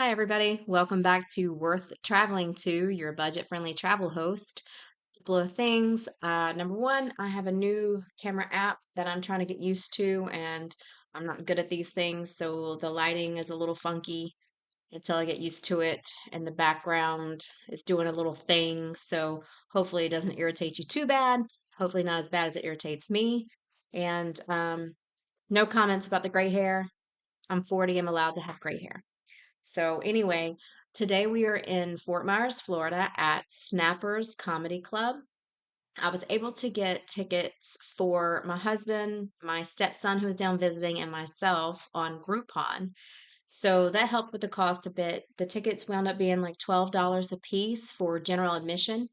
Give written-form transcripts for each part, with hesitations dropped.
Hi, everybody. Welcome back to Worth Traveling To, your budget-friendly travel host. Couple of things. Number one, I have a new camera app that I'm trying to get used to, and I'm not good at these things, so the lighting is a little funky until I get used to it. And the background is doing a little thing, so hopefully it doesn't irritate you too bad. Hopefully not as bad as it irritates me. And no comments about the gray hair. I'm 40. I'm allowed to have gray hair. So, anyway, today we are in Fort Myers, Florida at Snappers Comedy Club. I was able to get tickets for my husband, my stepson who was down visiting, and myself on Groupon. So that helped with the cost a bit. The tickets wound up being like $12 a piece for general admission.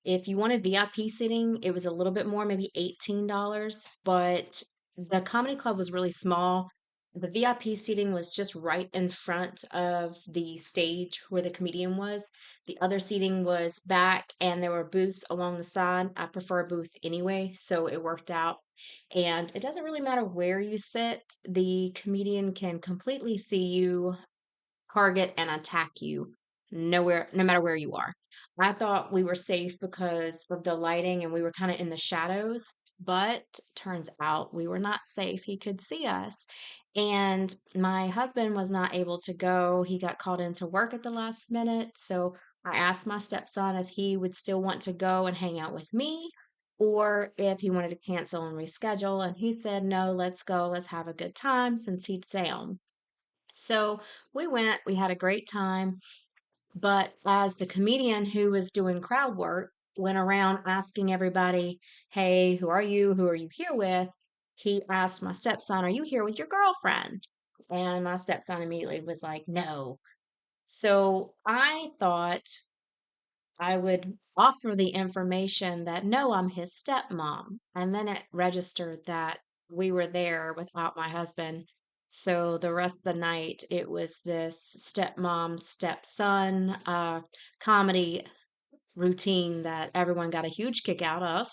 If you wanted VIP seating, it was a little bit more, maybe $18, but the comedy club was really small. The VIP seating was just right in front of the stage where the comedian was. The other seating was back, and there were booths along the side. I prefer a booth anyway, so it worked out. And it doesn't really matter where you sit, the comedian can completely see you, target, and attack you no matter where you are. I thought we were safe because of the lighting and we were kind of in the shadows, but turns out we were not safe. He could see us. And my husband was not able to go. He got called into work at the last minute. So I asked my stepson if he would still want to go and hang out with me or if he wanted to cancel and reschedule. And he said, no, let's go. Let's have a good time since he's down. So we went, we had a great time. But as the comedian who was doing crowd work went around asking everybody, hey, who are you? Who are you here with? He asked my stepson, are you here with your girlfriend? And my stepson immediately was like, no. So I thought I would offer the information that no, I'm his stepmom. And then it registered that we were there without my husband. So the rest of the night, it was this stepmom, stepson comedy routine that everyone got a huge kick out of.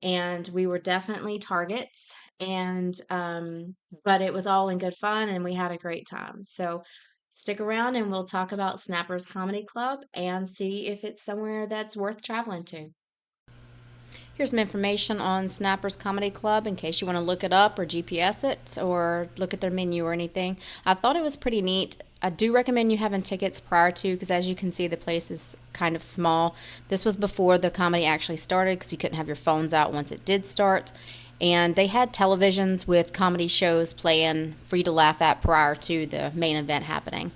And we were definitely targets. And, but it was all in good fun and we had a great time. So stick around and we'll talk about Snappers Comedy Club and see if it's somewhere that's worth traveling to. Here's some information on Snappers Comedy Club in case you want to look it up or GPS it or look at their menu or anything. I thought it was pretty neat. I do recommend you having tickets prior to because as you can see, the place is kind of small. This was before the comedy actually started because you couldn't have your phones out once it did start. And they had televisions with comedy shows playing for you to laugh at prior to the main event happening.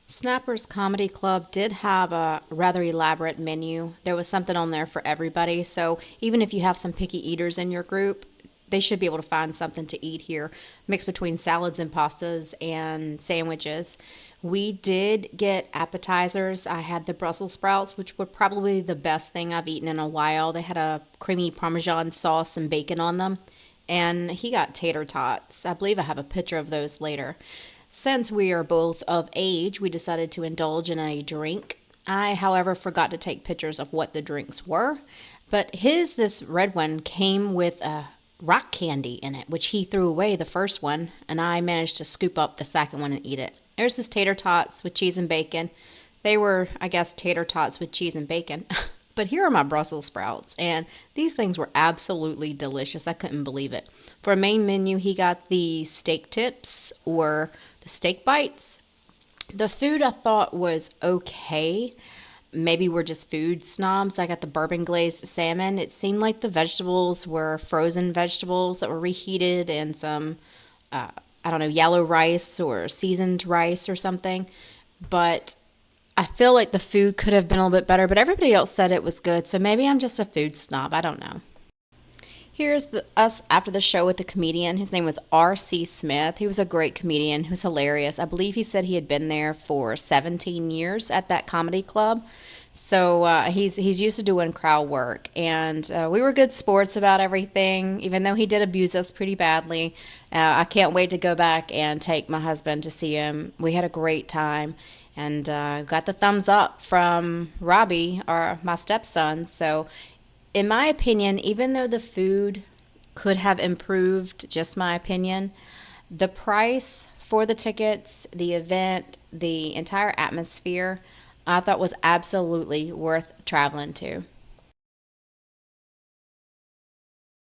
Snappers Comedy Club did have a rather elaborate menu. There was something on there for everybody. So even if you have some picky eaters in your group, they should be able to find something to eat here, mixed between salads and pastas and sandwiches. We did get appetizers. I had the Brussels sprouts, which were probably the best thing I've eaten in a while. They had a creamy Parmesan sauce and bacon on them. And he got tater tots. I believe I have a picture of those later. Since we are both of age, we decided to indulge in a drink. I, however, forgot to take pictures of what the drinks were, but this red one, came with a rock candy in it, which he threw away the first one, and I managed to scoop up the second one and eat it. There's his tater tots with cheese and bacon. They were, I guess, tater tots with cheese and bacon. But here are my Brussels sprouts, and these things were absolutely delicious. I couldn't believe it. For a main menu, he got the steak tips or the steak bites. The food I thought was okay. Maybe we're just food snobs. I got the bourbon glazed salmon. It seemed like the vegetables were frozen vegetables that were reheated and some, I don't know, yellow rice or seasoned rice or something. But I feel like the food could have been a little bit better, but everybody else said it was good, so maybe I'm just a food snob. I don't know. Here's us after the show with the comedian. His name was R.C. Smith. He was a great comedian. He was hilarious. I believe he said he had been there for 17 years at that comedy club. So he's used to doing crowd work, and we were good sports about everything, even though he did abuse us pretty badly. I can't wait to go back and take my husband to see him. We had a great time, and got the thumbs up from Robbie, my stepson. So, in my opinion, even though the food could have improved, just my opinion, the price for the tickets, the event, the entire atmosphere, I thought was absolutely worth traveling to.